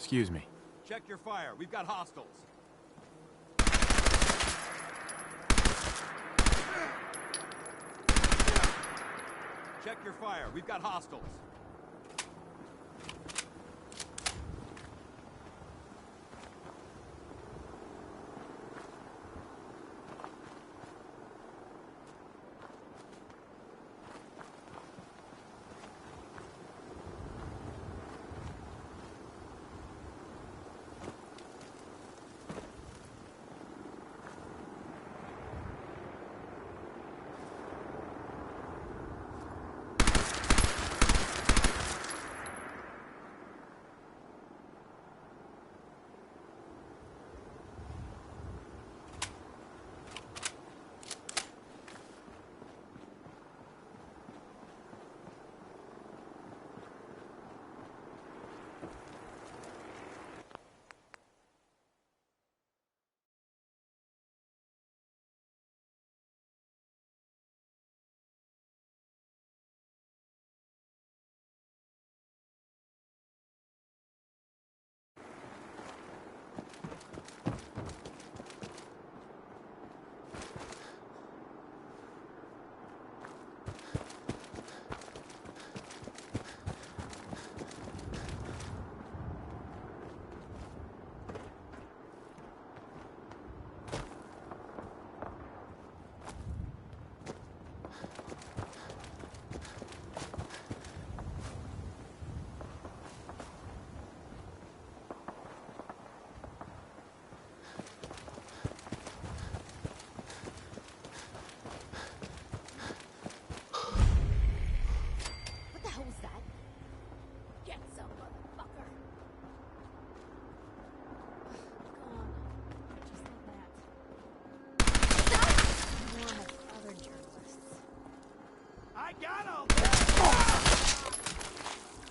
Excuse me. Check your fire. We've got hostiles. Check your fire. We've got hostiles.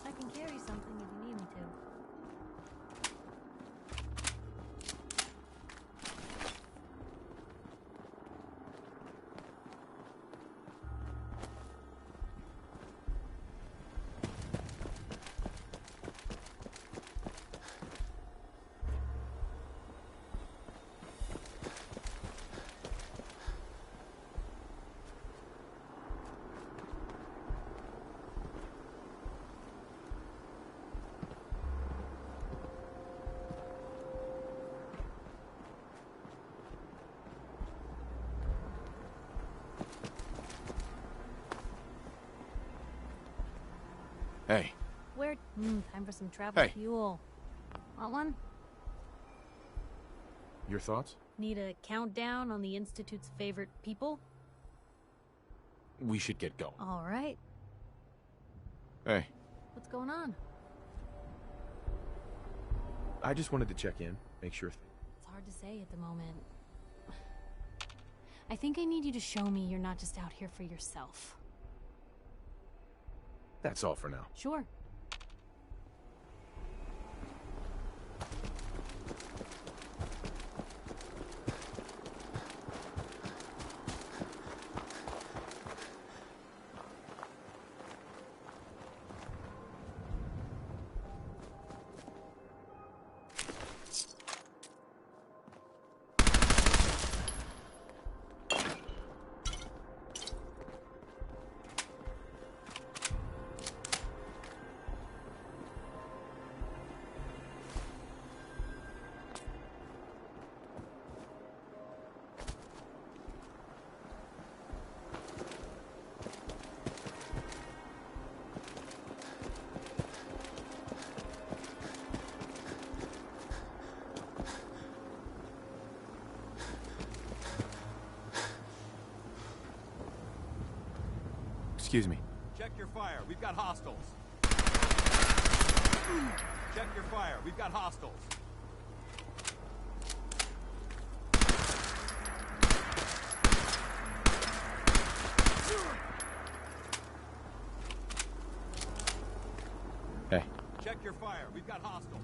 I can carry something if you need me to. Hey. Where? Time for some travel fuel. Want one? Your thoughts? Need a countdown on the Institute's favorite people? We should get going. All right. Hey. What's going on? I just wanted to check in, make sure. It's hard to say at the moment. I think I need you to show me you're not just out here for yourself. That's all for now. Sure. Excuse me. Check your fire. We've got hostiles. Check your fire. We've got hostiles. Hey. Check your fire. We've got hostiles.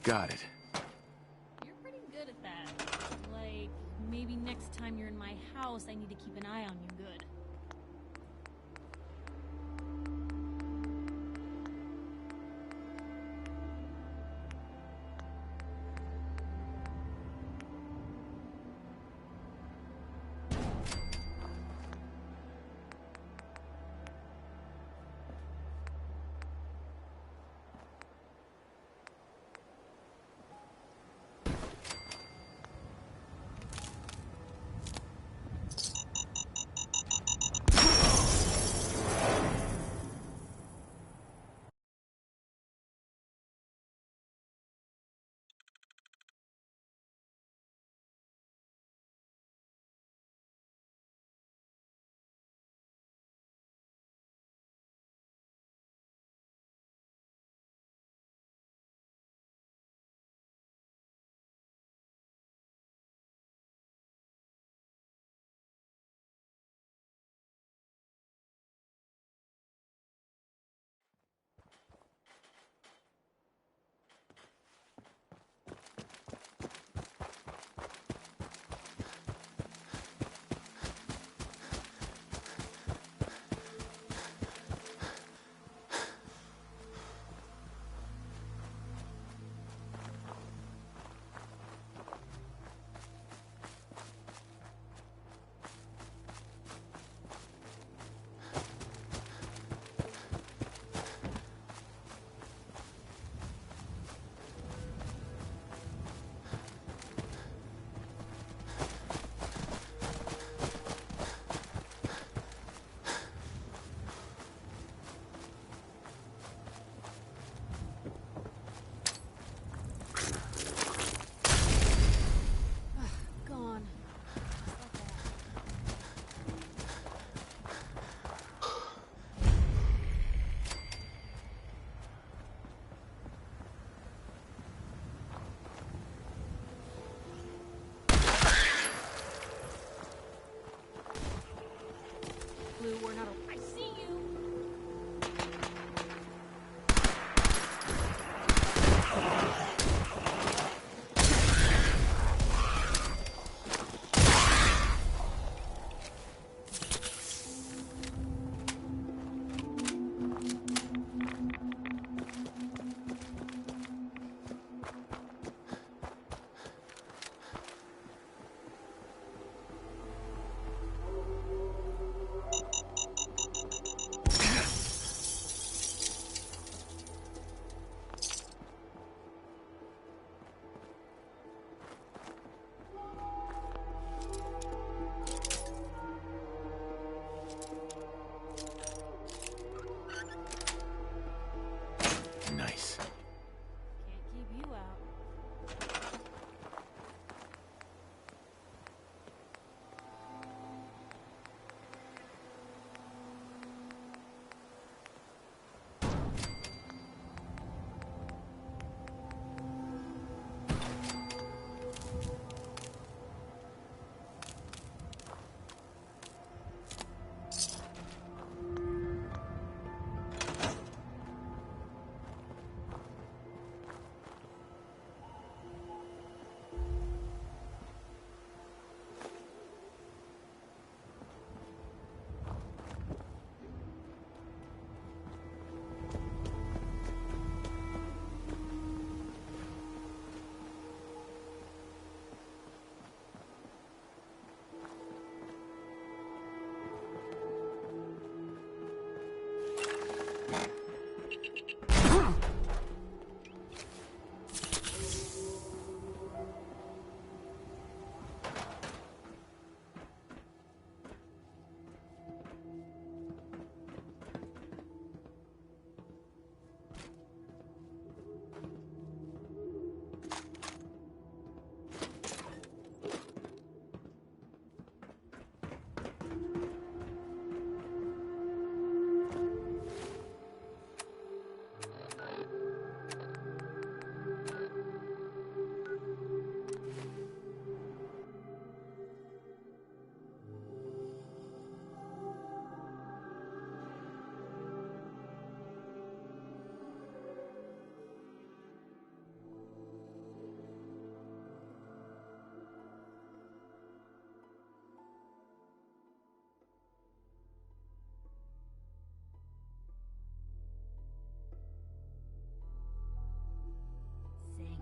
Got it. You're pretty good at that. Like, maybe next time you're in my house, I need to keep an eye on you good.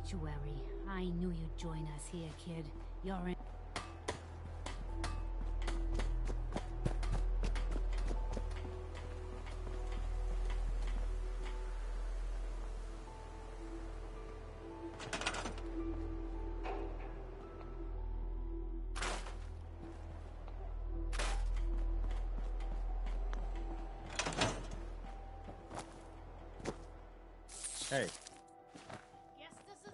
sanctuary. I knew you'd join us here, kid. You're in... Hey. Guess this is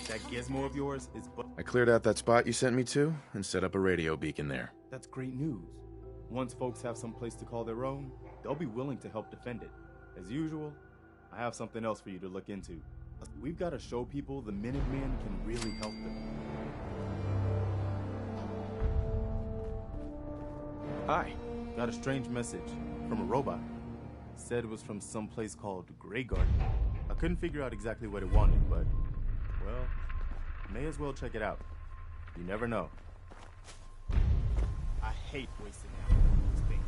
That gizmo of yours is I cleared out that spot you sent me to and set up a radio beacon there. That's great news. Once folks have some place to call their own, they'll be willing to help defend it. As usual, I have something else for you to look into. We've got to show people the Minutemen can really help them. Hi. Got a strange message from a robot. Said it was from some place called Grey Garden. I couldn't figure out exactly what it wanted, but, well, may as well check it out. You never know. I hate wasting ammo on these things.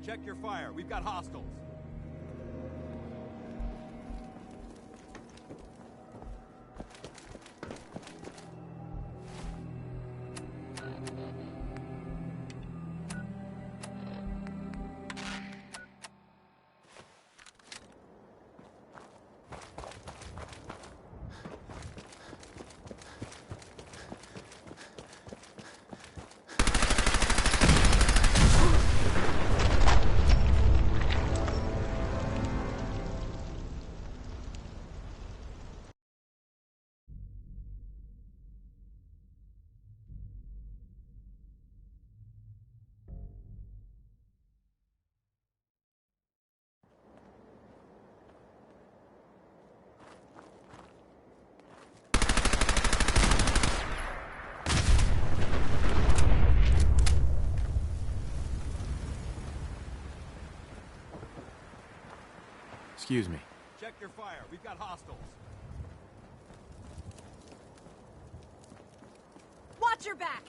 Check your fire. We've got hostiles. Excuse me. Check your fire. We've got hostiles. Watch your back!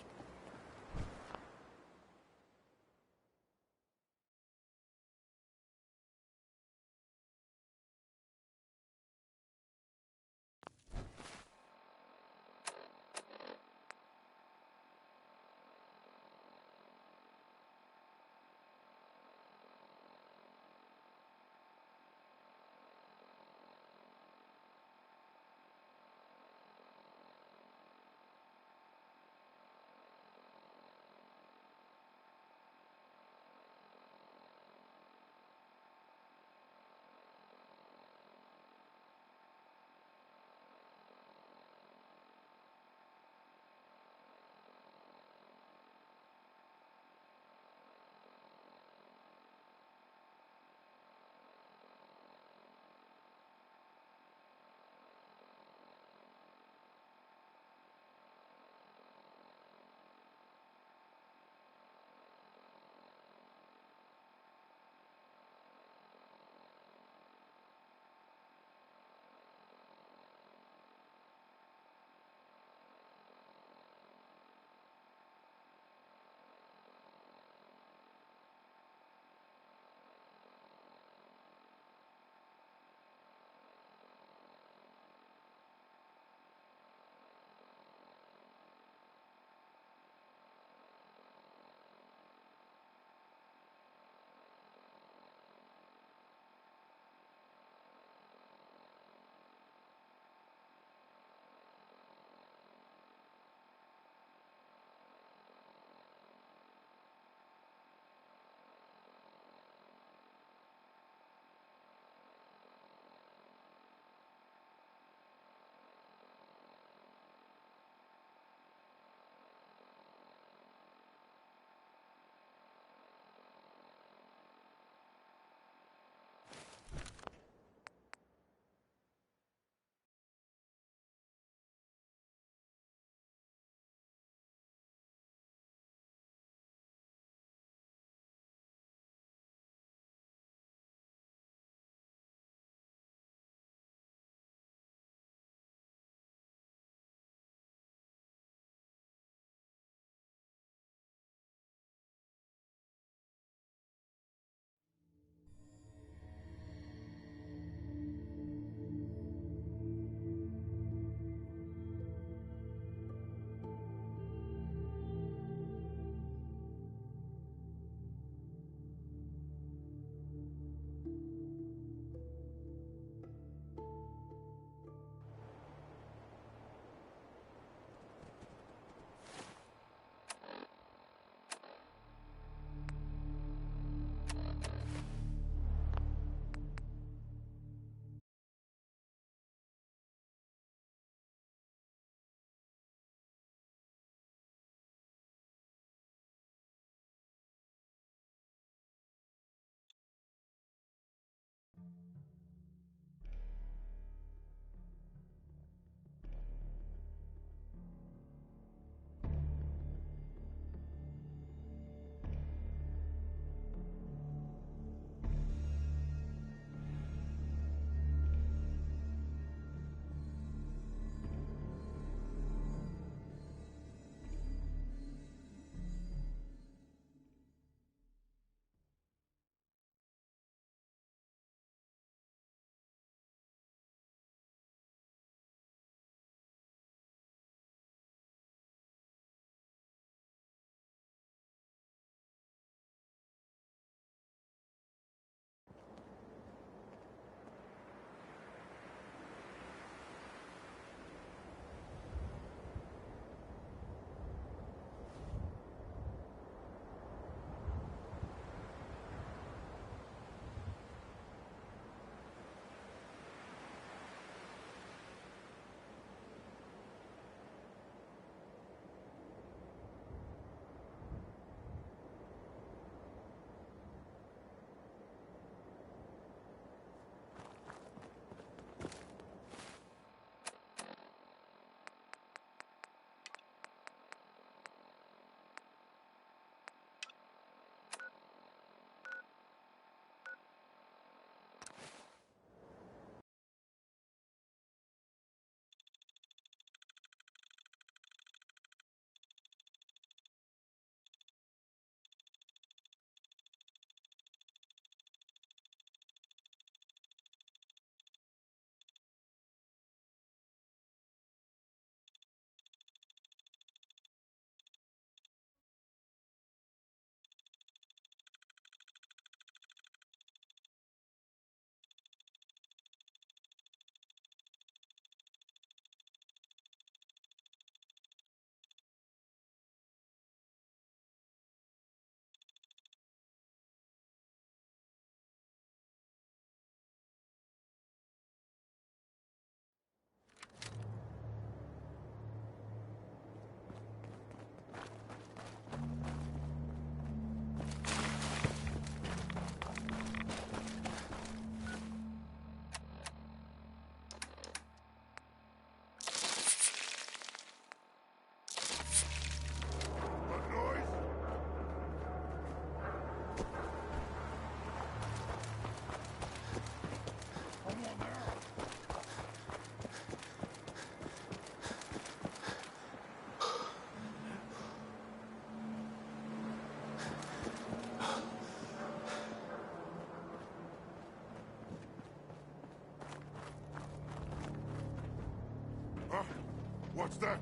What's that?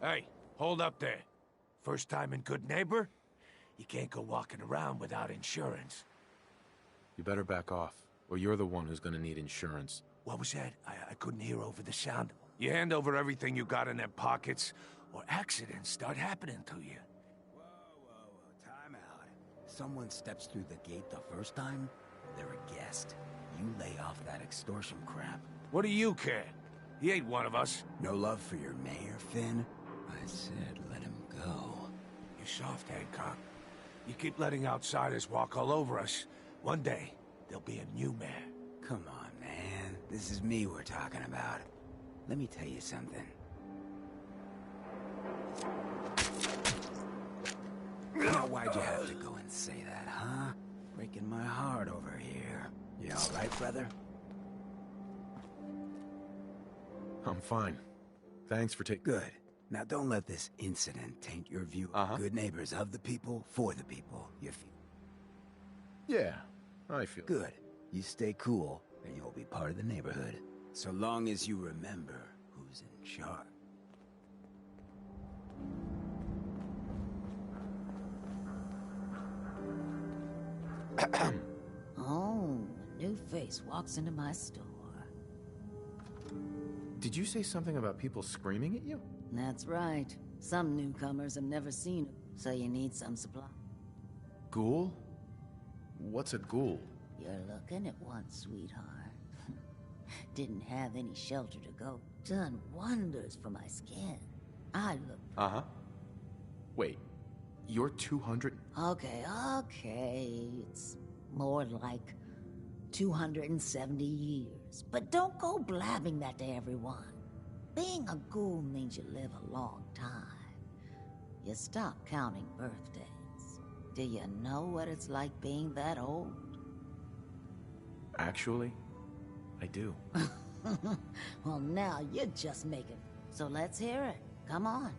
Hey, hold up there. First time in Good Neighbor? You can't go walking around without insurance. You better back off, or you're the one who's gonna need insurance. What was that? I couldn't hear over the sound. You hand over everything you got in them pockets, or accidents start happening to you. Whoa, time out. Someone steps through the gate the first time, they're a guest. You lay off that extortion crap. What do you care? He ain't one of us. No love for your mayor, Finn? I said let him go. You're soft, Hancock. You keep letting outsiders walk all over us. One day, there'll be a new mayor. Come on, man. This is me we're talking about. Let me tell you something. Now, why'd you have to go and say that, huh? Breaking my heart over here. You all right, brother? I'm fine. Thanks for taking... Good. Now don't let this incident taint your view of good neighbors of the people, for the people. You feel... Yeah, I feel... Good. You stay cool, and you'll be part of the neighborhood. So long as you remember who's in charge. Oh, a new face walks into my store. Did you say something about people screaming at you? That's right. Some newcomers have never seen it, so you need some supply. Ghoul? What's a ghoul? You're looking at one, sweetheart. Didn't have any shelter to go. Done wonders for my skin. I look... Uh-huh. Wait, you're 200... Okay. It's more like 270 years. But don't go blabbing that to everyone. Being a ghoul means you live a long time. You stop counting birthdays. Do you know what it's like being that old? Actually, I do. Well, now you're just making... So let's hear it. Come on.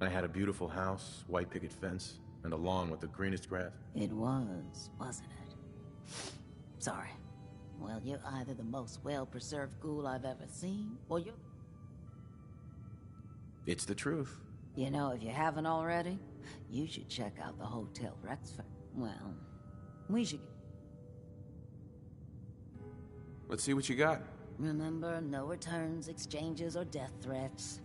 I had a beautiful house, white picket fence, and a lawn with the greenest grass. It was, wasn't it? Sorry. Well, you're either the most well-preserved ghoul I've ever seen, or you're... It's the truth. You know, if you haven't already, you should check out the Hotel Rexford. Well, we should... Let's see what you got. Remember, no returns, exchanges, or death threats.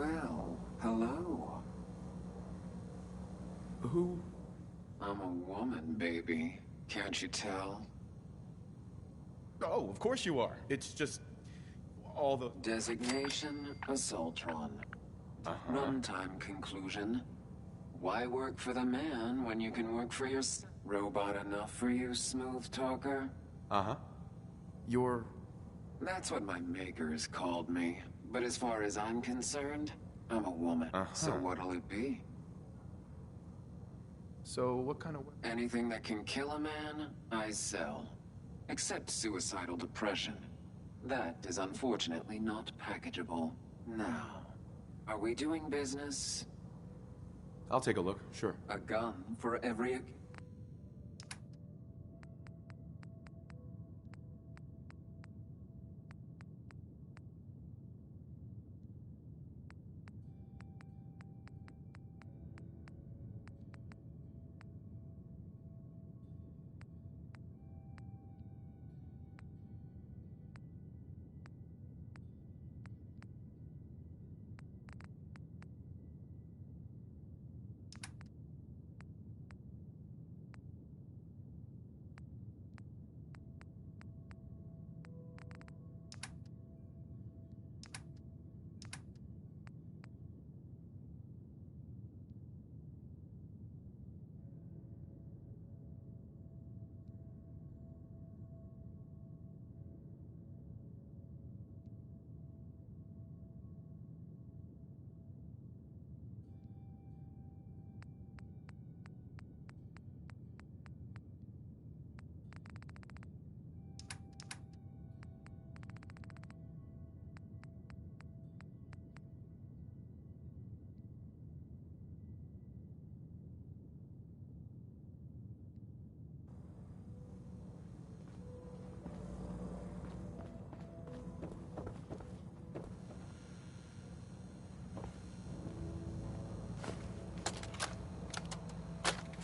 Well, hello. Who? I'm a woman, baby. Can't you tell? Oh, of course you are. It's just all the... Designation, Assaultron. Runtime conclusion. Why work for the man when you can work for your robot enough for you, smooth talker? Uh-huh. You're... That's what my makers called me. But as far as I'm concerned, I'm a woman. So what'll it be? So what kind of... Anything that can kill a man, I sell. Except suicidal depression. That is unfortunately not packageable. Now, are we doing business? I'll take a look, sure. A gun for every...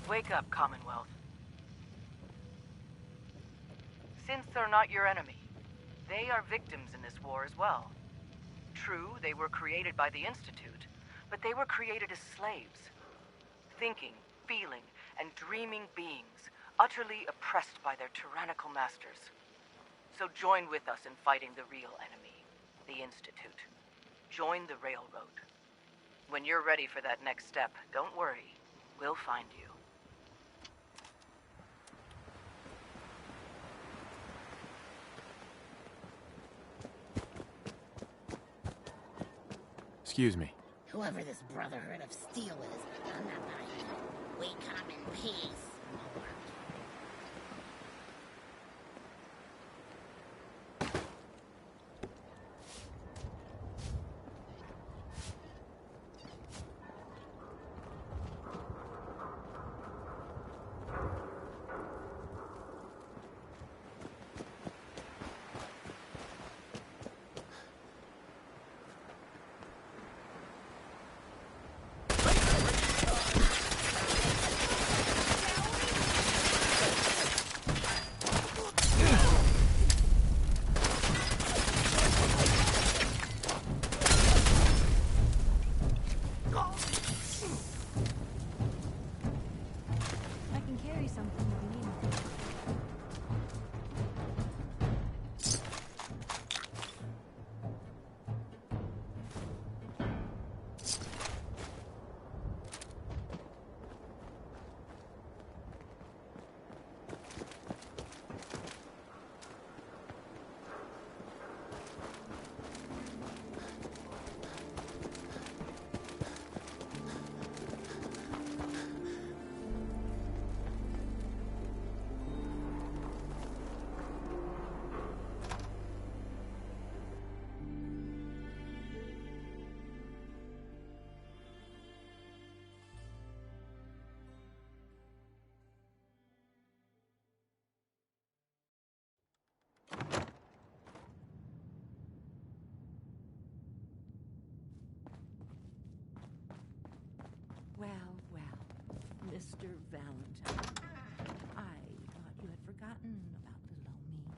Wake up, Commonwealth. Synths are not your enemy. They are victims in this war as well. True, they were created by the Institute, but they were created as slaves. Thinking, feeling, and dreaming beings, utterly oppressed by their tyrannical masters. So join with us in fighting the real enemy, the Institute. Join the Railroad. When you're ready for that next step, don't worry. We'll find you. Excuse me. Whoever this Brotherhood of Steel is, I'm not buying it. We come in peace. Mr. Valentine. I thought you had forgotten about little old me.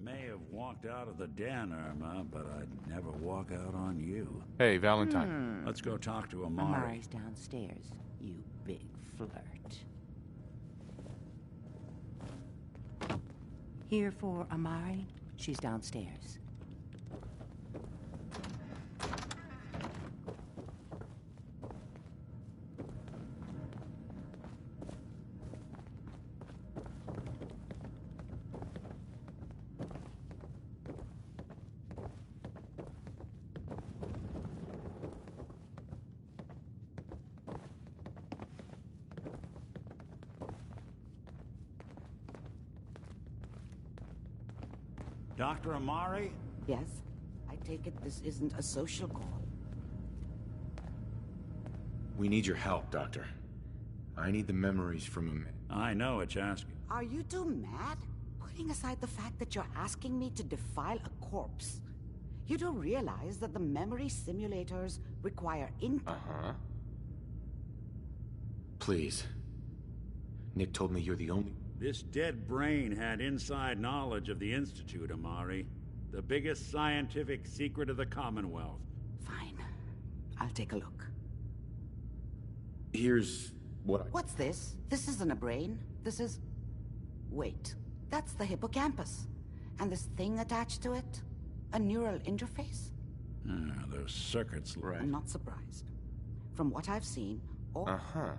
May have walked out of the den, Irma, but I'd never walk out on you. Hey, Valentine. Let's go talk to Amari. Amari's downstairs, you big flirt. Here for Amari? She's downstairs. Dr. Amari? Yes? I take it this isn't a social call. We need your help, Doctor. I need the memories from a man. I know it's asking. Are you two mad? Putting aside the fact that you're asking me to defile a corpse, you do realize that the memory simulators require input. Uh-huh. Please. Nick told me you're the only... This dead brain had inside knowledge of the Institute, Amari. The biggest scientific secret of the Commonwealth. Fine. I'll take a look. Here's what I... What's this? This isn't a brain. This is... Wait. That's the hippocampus. And this thing attached to it? A neural interface? Those circuits... Right. I'm not surprised. From what I've seen, all... Uh-huh.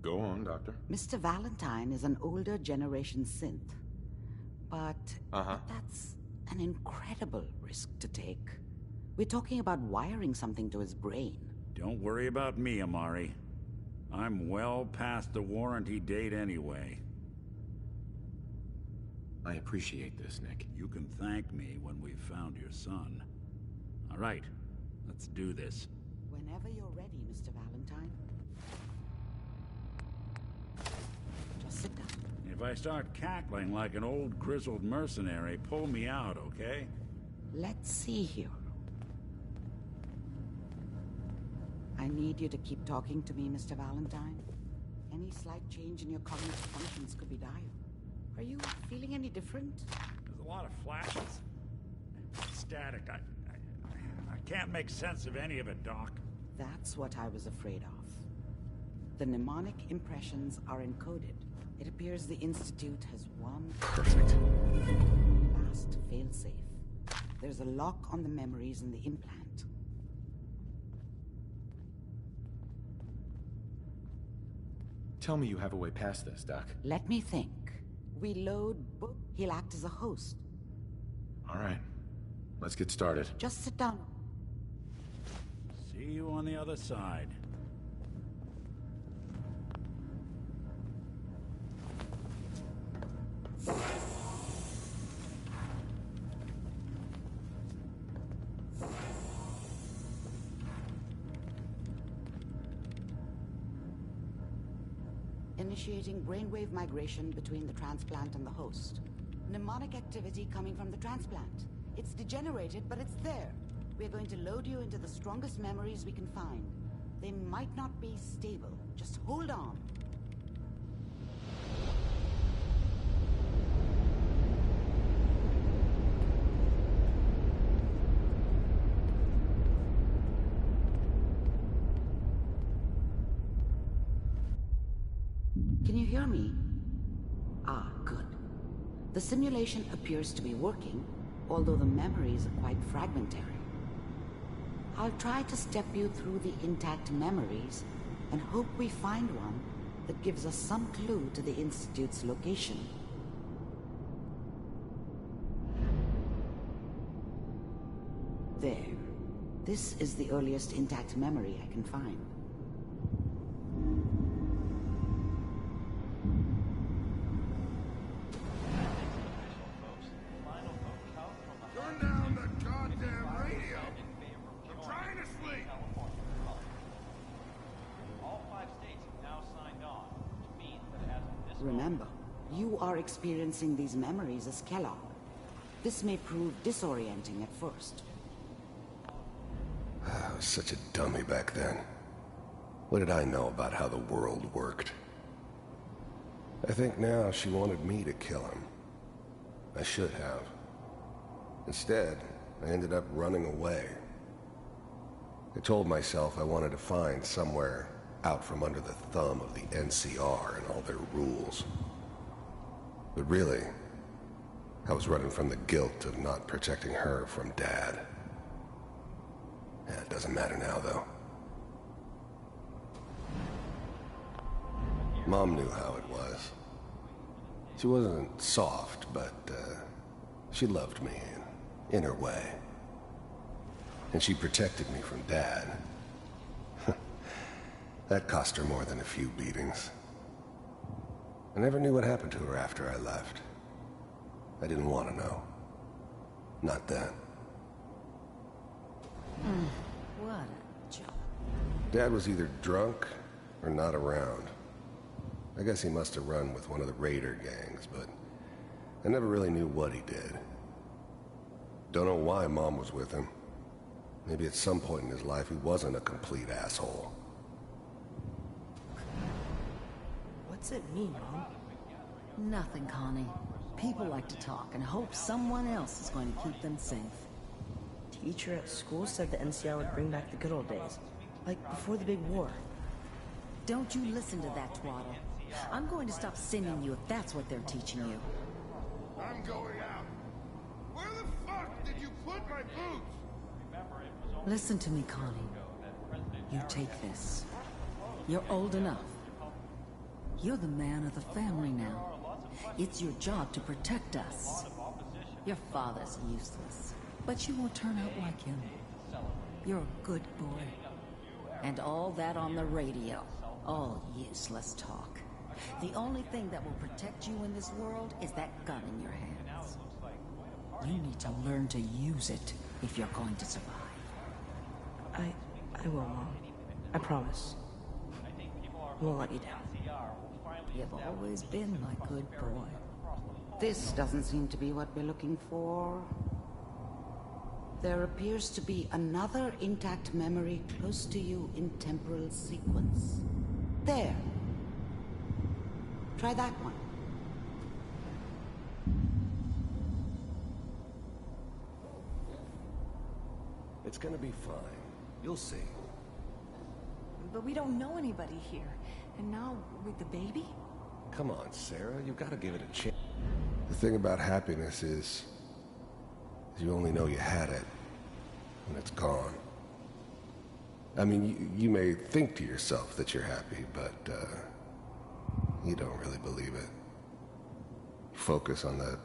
Go on, Doctor. Mr. Valentine is an older generation synth. But that's an incredible risk to take. We're talking about wiring something to his brain. Don't worry about me, Amari. I'm well past the warranty date anyway. I appreciate this, Nick. You can thank me when we've found your son. All right, let's do this. Whenever you're ready, Mr. Valentine. Just sit down. If I start cackling like an old grizzled mercenary, pull me out, okay? Let's see here. I need you to keep talking to me, Mr. Valentine. Any slight change in your cognitive functions could be dire. Are you feeling any different? There's a lot of flashes. Static. I can't make sense of any of it, Doc. That's what I was afraid of. The mnemonic impressions are encoded. It appears the Institute has one... Perfect. ...last failsafe. There's a lock on the memories in the implant. Tell me you have a way past this, Doc. Let me think. We load book. He'll act as a host. All right. Let's get started. Just sit down. See you on the other side. Initiating brainwave migration between the transplant and the host. Mnemonic activity coming from the transplant. It's degenerated, but it's there. We're going to load you into the strongest memories we can find. They might not be stable. Just hold on. Can you hear me? Ah, good. The simulation appears to be working, although the memories are quite fragmentary. I'll try to step you through the intact memories and hope we find one that gives us some clue to the Institute's location. There. This is the earliest intact memory I can find. Remember, you are experiencing these memories as Kellogg. This may prove disorienting at first. I was such a dummy back then. What did I know about how the world worked? I think now she wanted me to kill him. I should have. Instead, I ended up running away. I told myself I wanted to find somewhere out from under the thumb of the NCR and all their rules. But really, I was running from the guilt of not protecting her from Dad. Yeah, it doesn't matter now, though. Mom knew how it was. She wasn't soft, but she loved me in her way. And she protected me from Dad. That cost her more than a few beatings. I never knew what happened to her after I left. I didn't want to know. Not then. What a joke. Dad was either drunk or not around. I guess he must have run with one of the raider gangs, but I never really knew what he did. Don't know why Mom was with him. Maybe at some point in his life he wasn't a complete asshole. What's it mean, Mom? Nothing, Connie. People like to talk and hope someone else is going to keep them safe. Teacher at school said the NCR would bring back the good old days. Like before the big war. Don't you listen to that twaddle. I'm going to stop sending you if that's what they're teaching you. I'm going out. Where the fuck did you put my boots? Listen to me, Connie. You take this. You're old enough. You're the man of the family now. It's your job to protect us. Your father's useless, but you won't turn out like him. You're a good boy. And all that on the radio. All useless talk. The only thing that will protect you in this world is that gun in your hands. You need to learn to use it if you're going to survive. I will, Mom. I promise. I won't let you down. You've always been my good boy. This doesn't seem to be what we're looking for. There appears to be another intact memory close to you in temporal sequence. There. Try that one. It's gonna be fine. You'll see. But we don't know anybody here. And now, with the baby? Come on, Sarah. You've got to give it a chance. The thing about happiness is you only know you had it when it's gone. I mean, you may think to yourself that you're happy, but you don't really believe it. You focus on that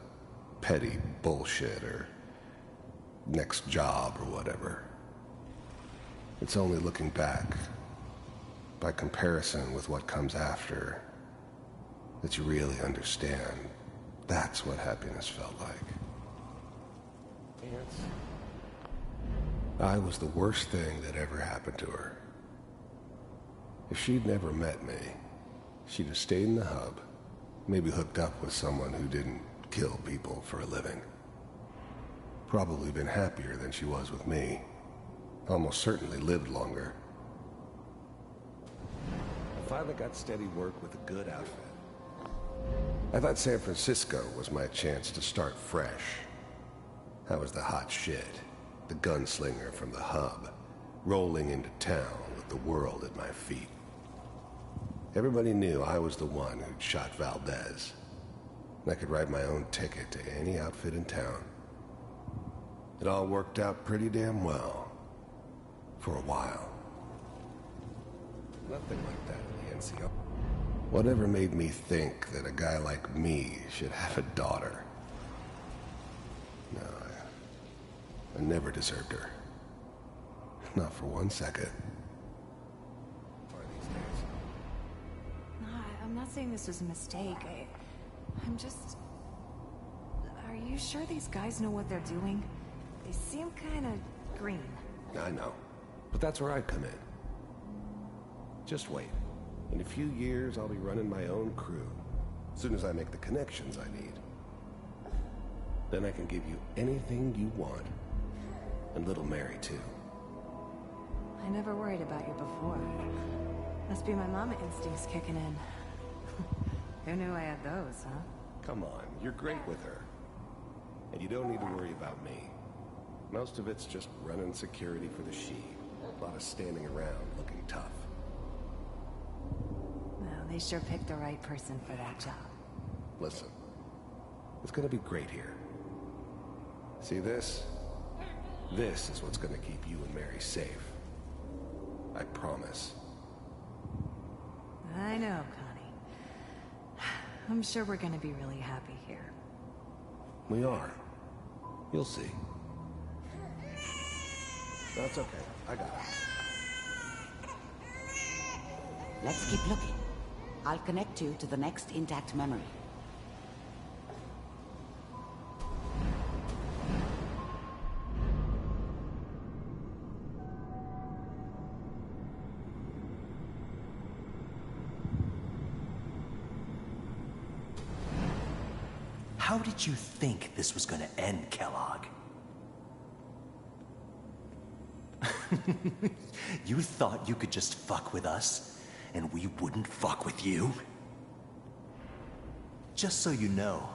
petty bullshit or next job or whatever. It's only looking back, by comparison with what comes after, that you really understand. That's what happiness felt like. I was the worst thing that ever happened to her. If she'd never met me, she'd have stayed in the hub, maybe hooked up with someone who didn't kill people for a living. Probably been happier than she was with me. Almost certainly lived longer. I finally got steady work with a good outfit. I thought San Francisco was my chance to start fresh. I was the hot shit, the gunslinger from the hub, rolling into town with the world at my feet. Everybody knew I was the one who'd shot Valdez. And I could write my own ticket to any outfit in town. It all worked out pretty damn well. For a while. Nothing like that in the NCO. Whatever made me think that a guy like me should have a daughter? No, I never deserved her. Not for 1 second. No, I'm not saying this was a mistake. I'm just... Are you sure these guys know what they're doing? They seem kind of green. I know. But that's where I come in. Just wait. In a few years, I'll be running my own crew. As soon as I make the connections I need. Then I can give you anything you want. And little Mary, too. I never worried about you before. Must be my mama instincts kicking in. Who knew I had those, huh? Come on, you're great with her. And you don't need to worry about me. Most of it's just running security for the She. A lot of standing around looking tough. Well, they sure picked the right person for that job. Listen, it's gonna be great here. See this? This is what's gonna keep you and Mary safe. I promise. I know, Connie. I'm sure we're gonna be really happy here. We are. You'll see. That's okay. I got it. Let's keep looking. I'll connect you to the next intact memory. How did you think this was gonna end, Kellogg? You thought you could just fuck with us, and we wouldn't fuck with you? Just so you know,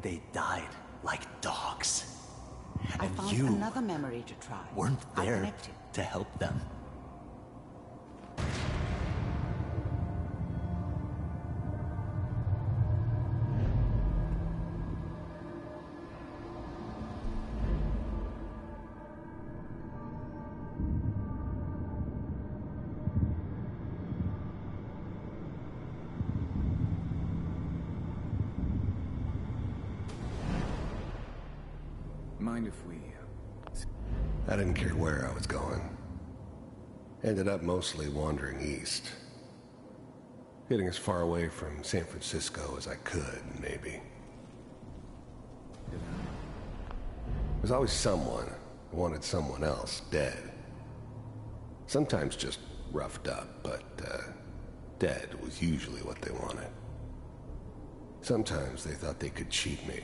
they died like dogs. I And found you another memory to try. weren't I'll there connect you. to help them. Mind if we... I didn't care where I was going. Ended up mostly wandering east. Getting as far away from San Francisco as I could, maybe. There's always someone who wanted someone else dead. Sometimes just roughed up, but dead was usually what they wanted. Sometimes they thought they could cheat me.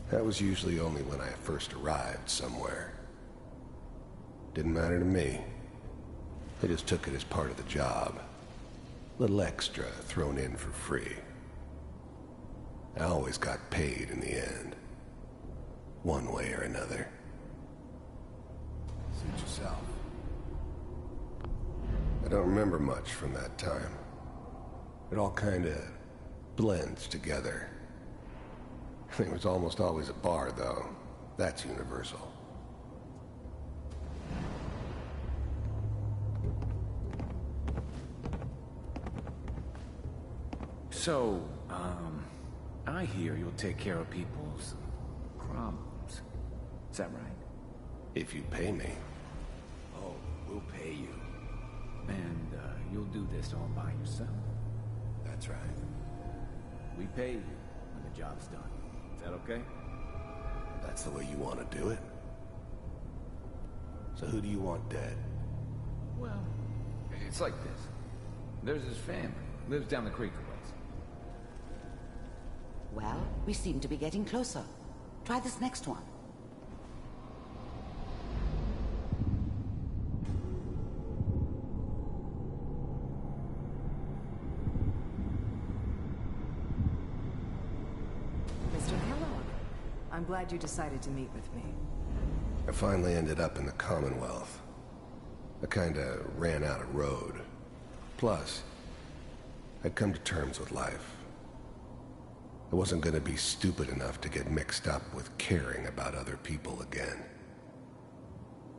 That was usually only when I first arrived somewhere. Didn't matter to me. They just took it as part of the job. Little extra thrown in for free. I always got paid in the end. One way or another. Suit yourself. I don't remember much from that time. It all kinda blends together. There was almost always a bar, though. That's universal. So, I hear you'll take care of people's problems. Is that right? If you pay me. Oh, we'll pay you. And, you'll do this all by yourself? That's right. We pay you when the job's done. Is that okay? That's the way you want to do it? So who do you want dead? Well, it's like this. There's his family. Lives down the creek a ways. Well, we seem to be getting closer. Try this next one. Mr. Kellogg, I'm glad you decided to meet with me. I finally ended up in the Commonwealth. I kinda ran out of road. Plus, I'd come to terms with life. I wasn't gonna be stupid enough to get mixed up with caring about other people again.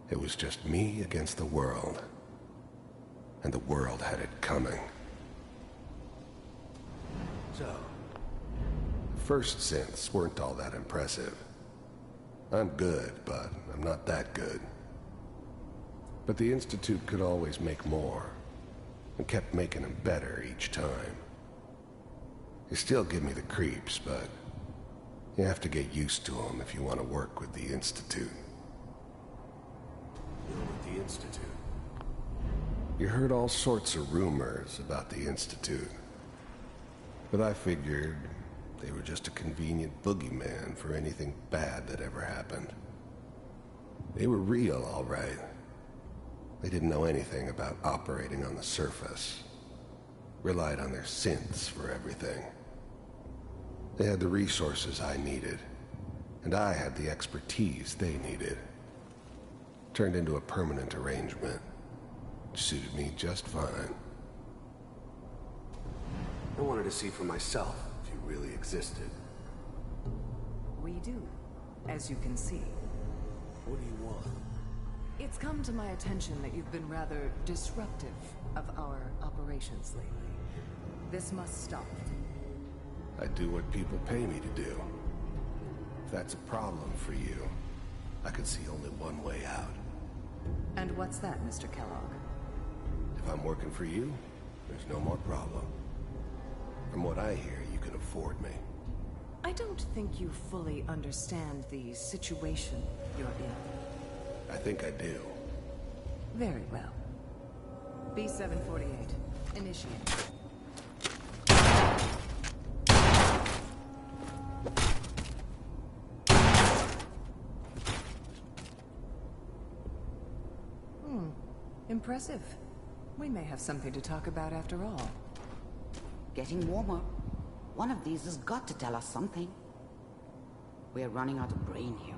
It was just me against the world. And the world had it coming. So, first synths weren't all that impressive. I'm good, but I'm not that good. But the Institute could always make more, and kept making them better each time. They still give me the creeps, but you have to get used to them if you want to work with the Institute. You're with the Institute? You heard all sorts of rumors about the Institute. But I figured they were just a convenient boogeyman for anything bad that ever happened. They were real, all right. They didn't know anything about operating on the surface. Relied on their synths for everything. They had the resources I needed, And I had the expertise they needed. Turned into a permanent arrangement. Which suited me just fine. I wanted to see for myself if you really existed. We do, as you can see. What do you want? It's come to my attention that you've been rather disruptive of our operations lately. This must stop. I do what people pay me to do. If that's a problem for you, I could see only one way out. And what's that, Mr. Kellogg? If I'm working for you, there's no more problem. From what I hear, you can afford me. I don't think you fully understand the situation you're in. I think I do. Very well. B-748, initiate. Impressive. We may have something to talk about after all. Getting warmer. One of these has got to tell us something. We're running out of brain here.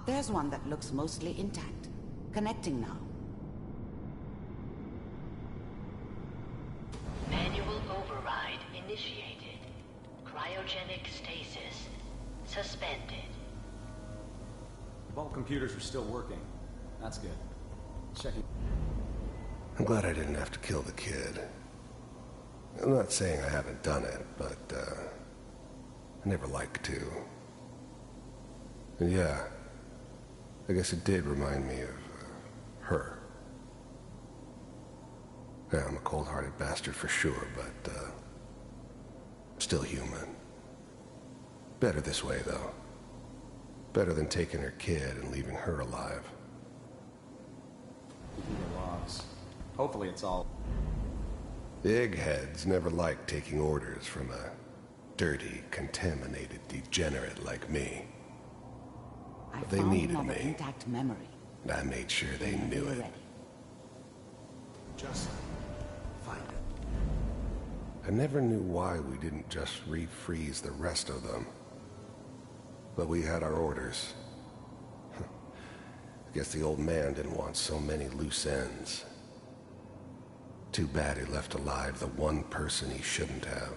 There's one that looks mostly intact. Connecting now. Manual override initiated. Cryogenic stasis suspended. All computers are still working. That's good. Checking. I'm glad I didn't have to kill the kid. I'm not saying I haven't done it, but, I never like to. And yeah, I guess it did remind me of, her. Yeah, I'm a cold-hearted bastard for sure, but, still human. Better this way, though. Better than taking her kid and leaving her alive. The logs. Hopefully it's all... The eggheads never liked taking orders from a dirty, contaminated degenerate like me. But they needed me, intact memory. and I made sure they knew it. Just find it. I never knew why we didn't just refreeze the rest of them. But we had our orders. I guess the old man didn't want so many loose ends. Too bad he left alive the one person he shouldn't have.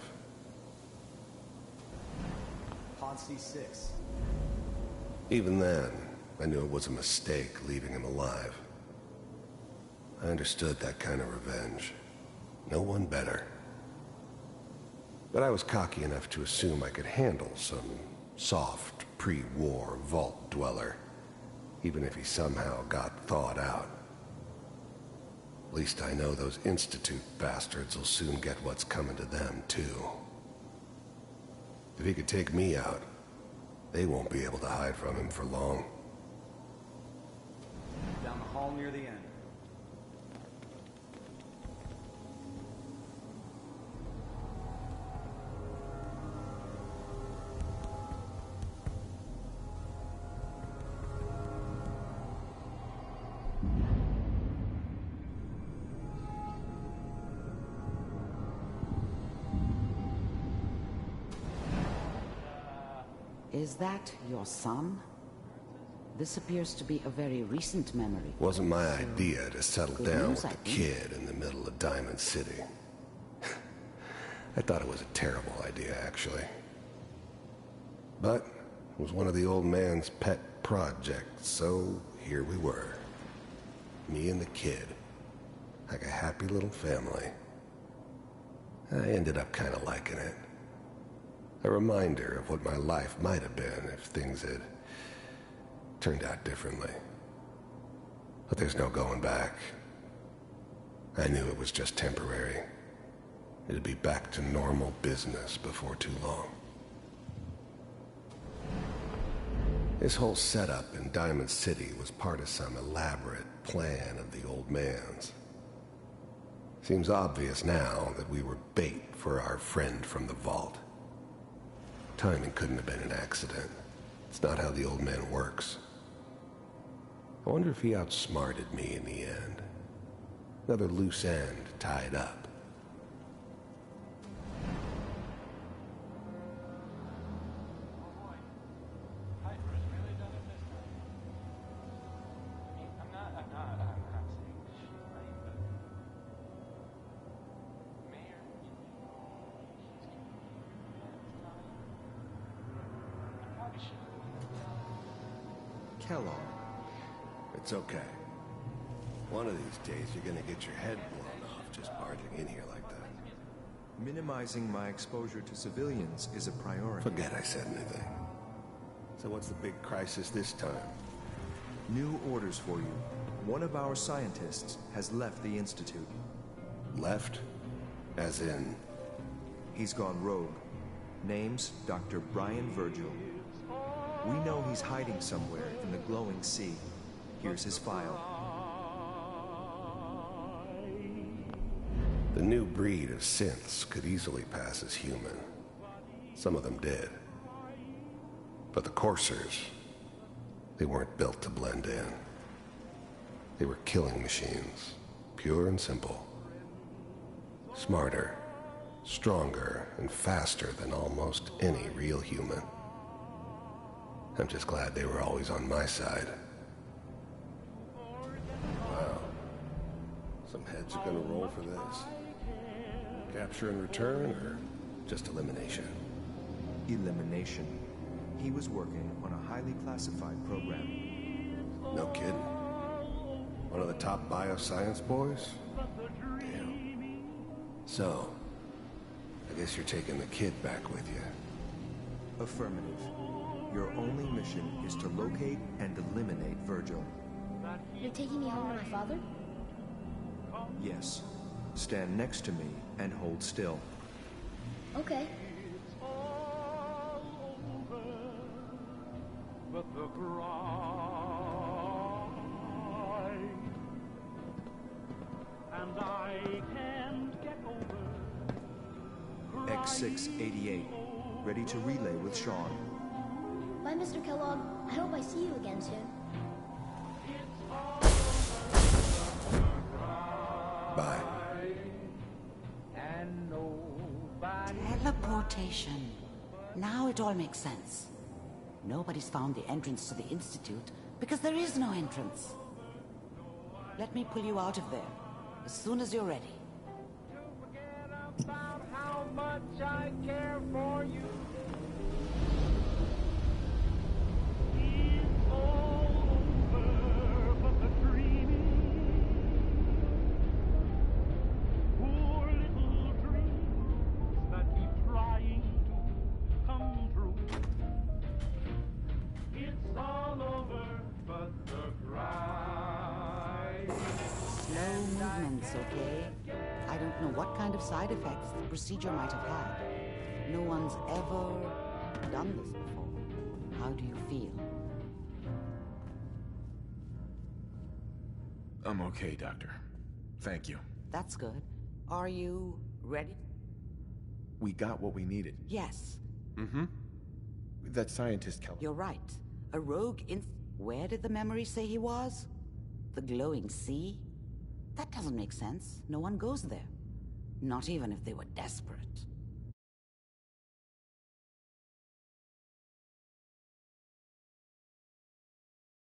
Pod C6. Even then, I knew it was a mistake leaving him alive. I understood that kind of revenge. No one better. But I was cocky enough to assume I could handle some soft, pre-war vault dweller, even if he somehow got thawed out. At least I know those Institute bastards will soon get what's coming to them, too. If he could take me out, they won't be able to hide from him for long. Down the hall near the end. Is that your son? This appears to be a very recent memory. Wasn't my idea to settle Good down news, with I the think. kid in the middle of Diamond City. I thought it was a terrible idea, actually. But it was one of the old man's pet projects, so here we were. Me and the kid. Like a happy little family. I ended up kind of liking it. A reminder of what my life might have been if things had turned out differently. But there's no going back. I knew it was just temporary. It'd be back to normal business before too long. This whole setup in Diamond City was part of some elaborate plan of the old man's. Seems obvious now that we were bait for our friend from the vault. Timing couldn't have been an accident. It's not how the old man works. I wonder if he outsmarted me in the end. Another loose end tied up. Kellogg. It's okay. One of these days, you're gonna get your head blown off just barging in here like that. Minimizing my exposure to civilians is a priority. Forget I said anything. So what's the big crisis this time? New orders for you. One of our scientists has left the Institute. Left? As in? He's gone rogue. Name's Dr. Brian Virgil. We know he's hiding somewhere in the glowing sea. Here's his file. The new breed of synths could easily pass as human. Some of them did. But the coursers, they weren't built to blend in. They were killing machines, pure and simple. Smarter, stronger, and faster than almost any real human. I'm just glad they were always on my side. Wow. Some heads are gonna roll for this. Capture and return, or just elimination? Elimination. He was working on a highly classified program. No kidding. One of the top bioscience boys? Damn. So, I guess you're taking the kid back with you. Affirmative. Your only mission is to locate and eliminate Virgil. You're taking me home to my father? Yes. Stand next to me and hold still. Okay. X688, ready to relay with Sean. Bye, Mr. Kellogg. I hope I see you again soon. Bye. Teleportation. Now it all makes sense. Nobody's found the entrance to the Institute because there is no entrance. Let me pull you out of there as soon as you're ready. How much I care for you. It's all over, but the dreaming. Poor little dreams that keep trying to come true. It's all over, but the cry. Slow movements, okay? I don't know what kind of side effects the procedure might have had. No one's ever done this before. How do you feel? I'm okay, Doctor. Thank you. That's good. Are you ready? We got what we needed. Yes. Mm-hmm. That scientist Kellogg. You're right. A rogue Where did the memory say he was? The glowing sea? That doesn't make sense. No one goes there. Not even if they were desperate.